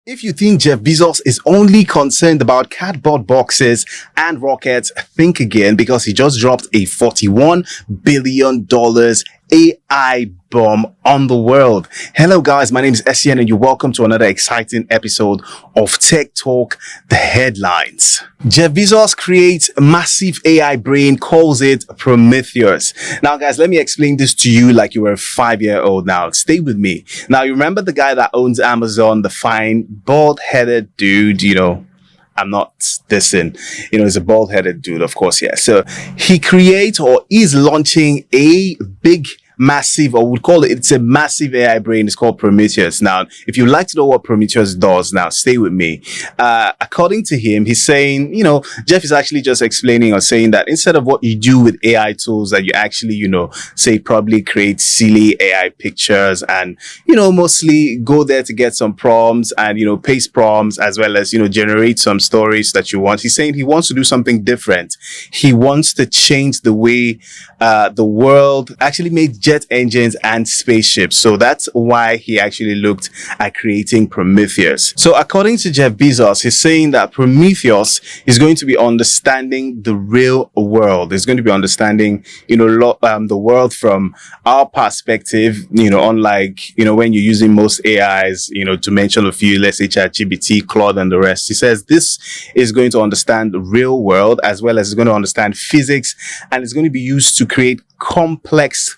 If you think Jeff Bezos is only concerned about cardboard boxes and rockets, think again, because he just dropped a $41 billion AI bomb on the world. Hello guys, my name is Essien and you're welcome to another exciting episode of Tech Talk, the headlines. Jeff Bezos creates a massive AI brain, calls it Prometheus. Now guys, let me explain this to you like you were a 5-year-old now. Stay with me. Now you remember the guy that owns Amazon, the fine, bald-headed dude, I'm not dissing, he's a bald-headed dude, of course, yeah. So he creates or is launching a big massive, or we'd call it's a massive AI brain. It's called Prometheus. Now, if you'd like to know what Prometheus does, now stay with me. According to him, he's saying, Jeff is actually just explaining or saying that instead of what you do with AI tools that you actually, say probably create silly AI pictures and, mostly go there to get some prompts and, paste prompts as well as, generate some stories that you want. He's saying he wants to do something different. He wants to change the way the world actually made jet engines and spaceships. So that's why he actually looked at creating Prometheus. So according to Jeff Bezos, he's saying that Prometheus is going to be understanding the real world. It's going to be understanding, the world from our perspective, unlike, when you're using most AIs, to mention a few, let's say ChatGPT, Claude, and the rest. He says this is going to understand the real world as well as it's going to understand physics, and it's going to be used to create complex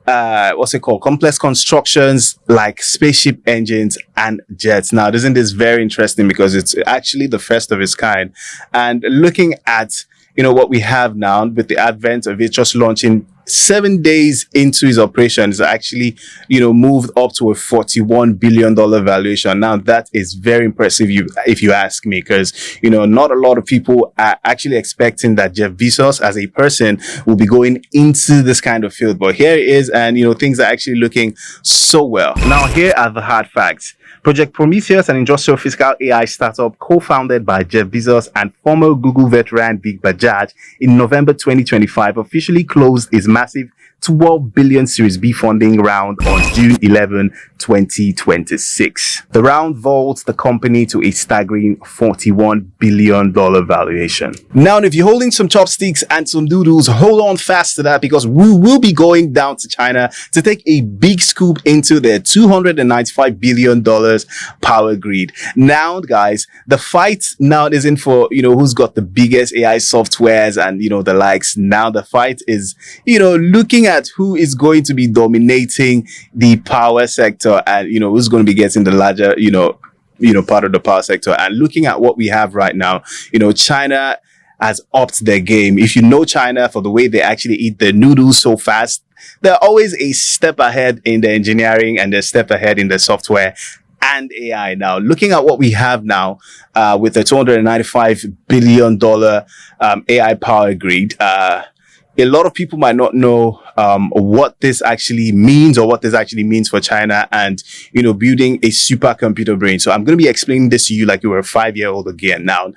complex constructions like spaceship engines and jets. Now, isn't this very interesting because it's actually the first of its kind? And looking at, what we have now with the advent of it just launching 7 days into his operation, is actually, moved up to a $41 billion valuation. Now, that is very impressive, if you ask me, because, not a lot of people are actually expecting that Jeff Bezos as a person will be going into this kind of field. But here it is, and, things are actually looking so well. Now, here are the hard facts. Project Prometheus, an industrial physical AI startup co-founded by Jeff Bezos and former Google veteran Big Bajaj, in November 2025 officially closed its massive 12 billion Series B funding round on June 11, 2026. The round vaults the company to a staggering $41 billion valuation. Now, if you're holding some chopsticks and some noodles, hold on fast to that because we will be going down to China to take a big scoop into their $295 billion power grid. Now, guys, the fight now isn't for, who's got the biggest AI softwares and, the likes. Now, the fight is, looking at who is going to be dominating the power sector and, who's going to be getting the larger, part of the power sector. And looking at what we have right now, China has upped their game. If you know China for the way they actually eat their noodles so fast, they're always a step ahead in the engineering and they're a step ahead in the software and AI. Now, looking at what we have now with the $295 billion AI power grid, a lot of people might not know what this actually means or what this actually means for China and, building a supercomputer brain. So I'm going to be explaining this to you like you were a 5-year-old again. Now,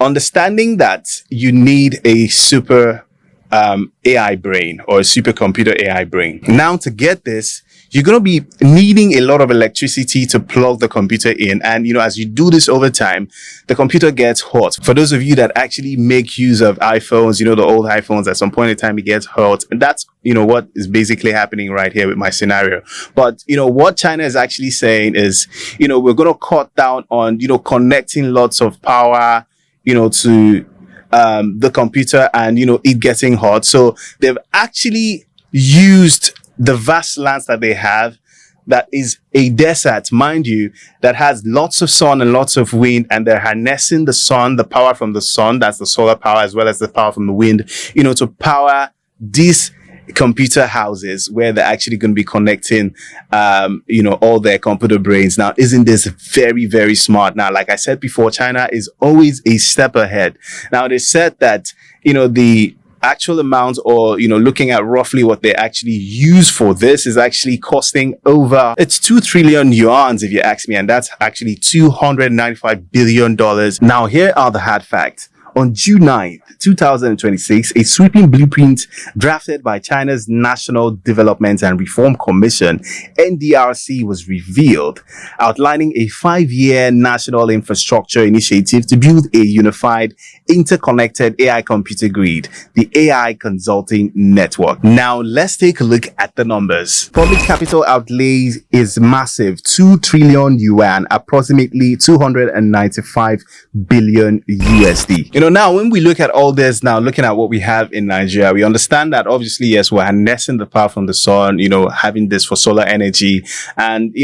understanding that you need a super AI brain or a supercomputer AI brain. Now, to get this, you're going to be needing a lot of electricity to plug the computer in. And, as you do this over time, the computer gets hot. For those of you that actually make use of iPhones, the old iPhones, at some point in time, it gets hot. And that's, what is basically happening right here with my scenario. But, what China is actually saying is, we're going to cut down on, connecting lots of power, to the computer and, it getting hot. So they've actually used the vast lands that they have, that is a desert, mind you, that has lots of sun and lots of wind, and they're harnessing the sun, the power from the sun, that's the solar power, as well as the power from the wind, to power these computer houses where they're actually going to be connecting, all their computer brains. Now, isn't this very, very smart? Now, like I said before, China is always a step ahead. Now, they said that, the actual amount or, looking at roughly what they actually use for this is actually costing over, it's 2 trillion yuans if you ask me, and that's actually $295 billion. Now, here are the hard facts. On June 9th, 2026, a sweeping blueprint drafted by China's National Development and Reform Commission, NDRC, was revealed, outlining a 5-year national infrastructure initiative to build a unified, interconnected AI computer grid, the AI Consulting Network. Now, let's take a look at the numbers. Public capital outlay is massive, 2 trillion yuan, approximately 295 billion USD. Now when we look at all this, now looking at what we have in Nigeria, we understand that obviously, yes, we're harnessing the power from the sun, having this for solar energy, and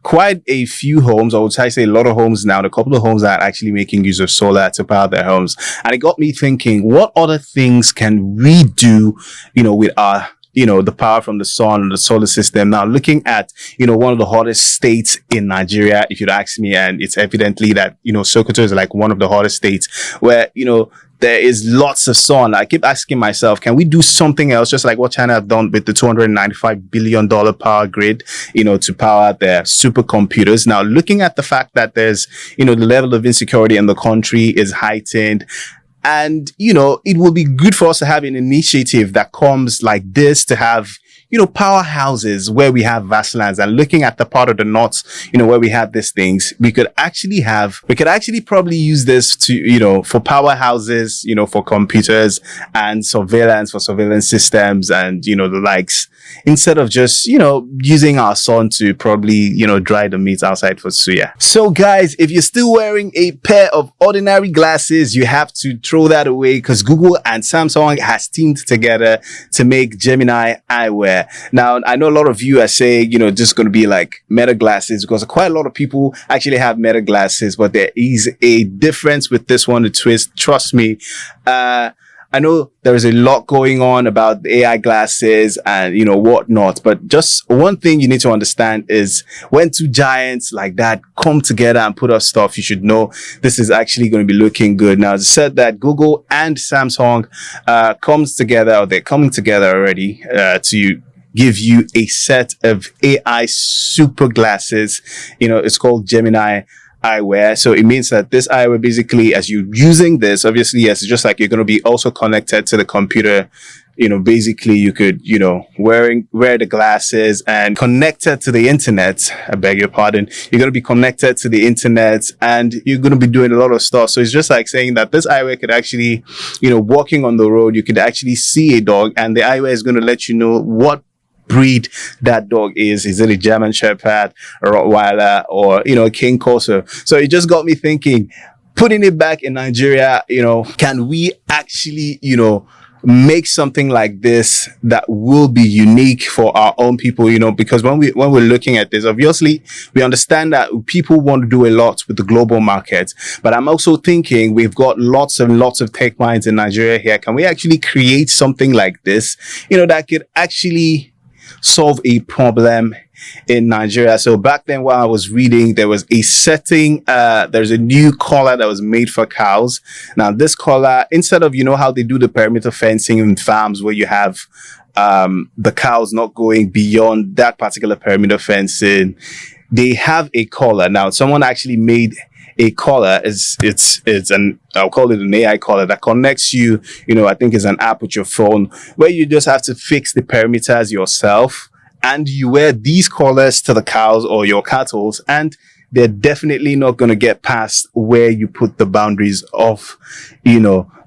quite a few homes, or would I say a lot of homes now, a couple of homes are actually making use of solar to power their homes. And it got me thinking, what other things can we do, with our the power from the sun, the solar system? Now, looking at, one of the hottest states in Nigeria, if you'd ask me, and it's evidently that, Sokoto is like one of the hottest states where, there is lots of sun. I keep asking myself, can we do something else, just like what China have done with the $295 billion power grid, to power their supercomputers? Now, looking at the fact that there's, the level of insecurity in the country is heightened. And, it will be good for us to have an initiative that comes like this, to have, powerhouses where we have vast lands. And looking at the part of the north, where we have these things, we could actually probably use this to, for powerhouses, for computers, and surveillance, for surveillance systems, and, the likes, instead of just, using our sun to probably, dry the meat outside for suya. So guys, if you're still wearing a pair of ordinary glasses, you have to throw that away, because Google and Samsung has teamed together to make Gemini eyewear. Now, I know a lot of you are saying, just going to be like Meta glasses, because quite a lot of people actually have Meta glasses, but there is a difference with this one, a twist. Trust me. I know there is a lot going on about the AI glasses and, whatnot, but just one thing you need to understand is when two giants like that come together and put out stuff, you should know this is actually going to be looking good. Now, as I said, that Google and Samsung comes together, or they're coming together already to give you a set of AI super glasses. It's called Gemini eyewear. So it means that this eyewear, basically, as you're using this, obviously, yes, it's just like you're going to be also connected to the computer. Basically you could, wear the glasses and connected to the internet. I beg your pardon. You're going to be connected to the internet and you're going to be doing a lot of stuff. So it's just like saying that this eyewear could actually, walking on the road, you could actually see a dog, and the eyewear is going to let you know what breed that dog is. Is it a German Shepherd, a Rottweiler, or a King Corso? So it just got me thinking, putting it back in Nigeria, can we actually make something like this that will be unique for our own people? Because when we're looking at this, obviously we understand that people want to do a lot with the global market, but I'm also thinking we've got lots and lots of tech minds in Nigeria here. Can we actually create something like this, that could actually solve a problem in Nigeria? So back then, while I was reading, there was a setting, there's a new collar that was made for cows. Now, this collar, instead of, how they do the perimeter fencing in farms where you have the cows not going beyond that particular perimeter fencing, they have a collar. Now, someone actually made a collar. I'll call it an AI collar that connects you, I think it's an app with your phone, where you just have to fix the perimeters yourself, and you wear these collars to the cows or your cattle, and they're definitely not going to get past where you put the boundaries of,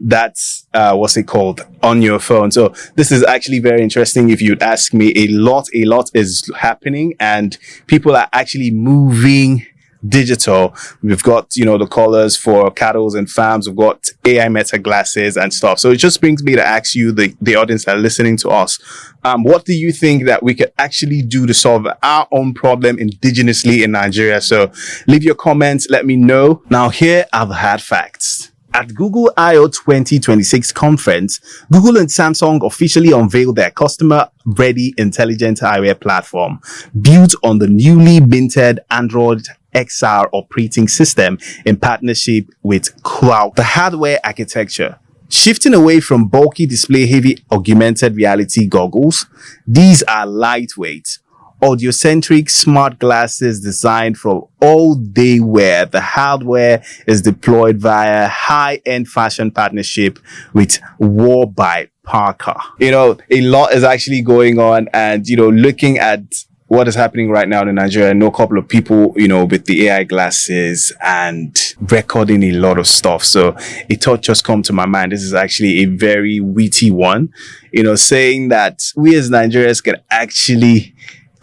that's, what's it called, on your phone. So this is actually very interesting. If you'd ask me, a lot is happening, and people are actually moving digital. We've got, the collars for cattle and farms. We've got AI meta glasses and stuff. So it just brings me to ask you, the audience that are listening to us, what do you think that we could actually do to solve our own problem indigenously in Nigeria? So leave your comments. Let me know. Now, here are the hard facts. At Google I/O 2026 conference, Google and Samsung officially unveiled their customer-ready intelligent eyewear platform built on the newly minted Android XR operating system in partnership with Cloud. The hardware architecture. Shifting away from bulky display-heavy augmented reality goggles, these are lightweight, audio-centric smart glasses designed for all-day wear. The hardware is deployed via high-end fashion partnership with War by Parker. You know, a lot is actually going on, and, you know, looking at what is happening right now in Nigeria, I know a couple of people, you know, with the AI glasses and recording a lot of stuff. So a thought just come to my mind. This is actually a very witty one, you know, saying that we as Nigerians can actually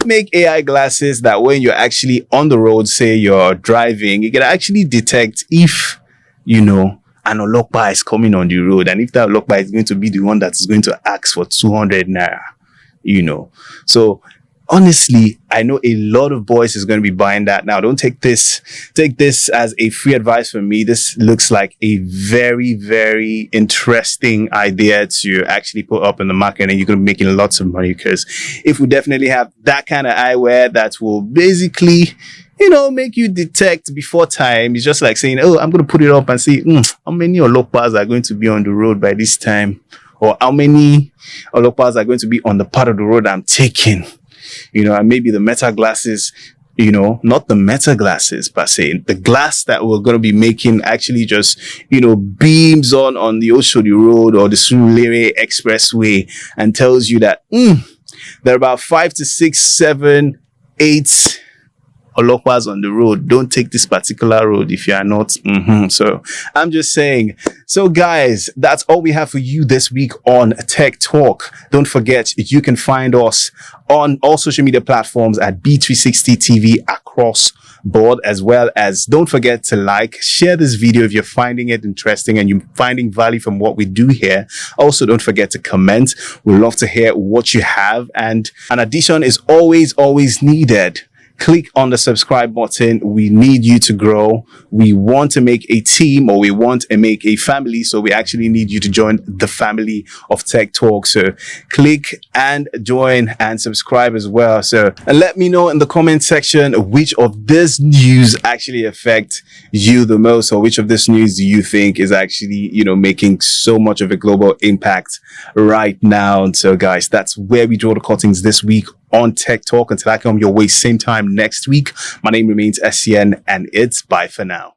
make AI glasses that when you're actually on the road, say you're driving, you can actually detect if, you know, an Olokpa is coming on the road, and if that Olokpa is going to be the one that is going to ask for 200 naira, you know. So honestly, I know a lot of boys is going to be buying that. Now, don't take this as a free advice from me. This looks like a very, very interesting idea to actually put up in the market, and you're going to be making lots of money, because if we definitely have that kind of eyewear that will basically, you know, make you detect before time. It's just like saying, oh, I'm going to put it up and see how many Olopas are going to be on the road by this time, or how many Olopas are going to be on the part of the road I'm taking. You know, and maybe the meta glasses, you know, not the meta glasses per se, the glass that we're going to be making actually just, you know, beams on the Oshodi Road or the Surulere Expressway and tells you that there are about 5 to 6, 7, 8 Olopas on the road. Don't take this particular road if you are not. So I'm just saying. So guys, that's all we have for you this week on Tech Talk. Don't forget, you can find us on all social media platforms at B360 TV across board, as well as don't forget to like, share this video if you're finding it interesting and you're finding value from what we do here. Also, don't forget to comment. We'd love to hear what you have, and an addition is always needed. Click on the subscribe button. We need you to grow. We want to make a team, or we want to make a family. So we actually need you to join the family of Tech Talk. So click and join and subscribe as well. So, and let me know in the comment section which of this news actually affect you the most, or which of this news do you think is actually, you know, making so much of a global impact right now. And so guys, that's where we draw the curtains this week on Tech Talk. Until I come your way same time next week, my name remains SCN, and it's bye for now.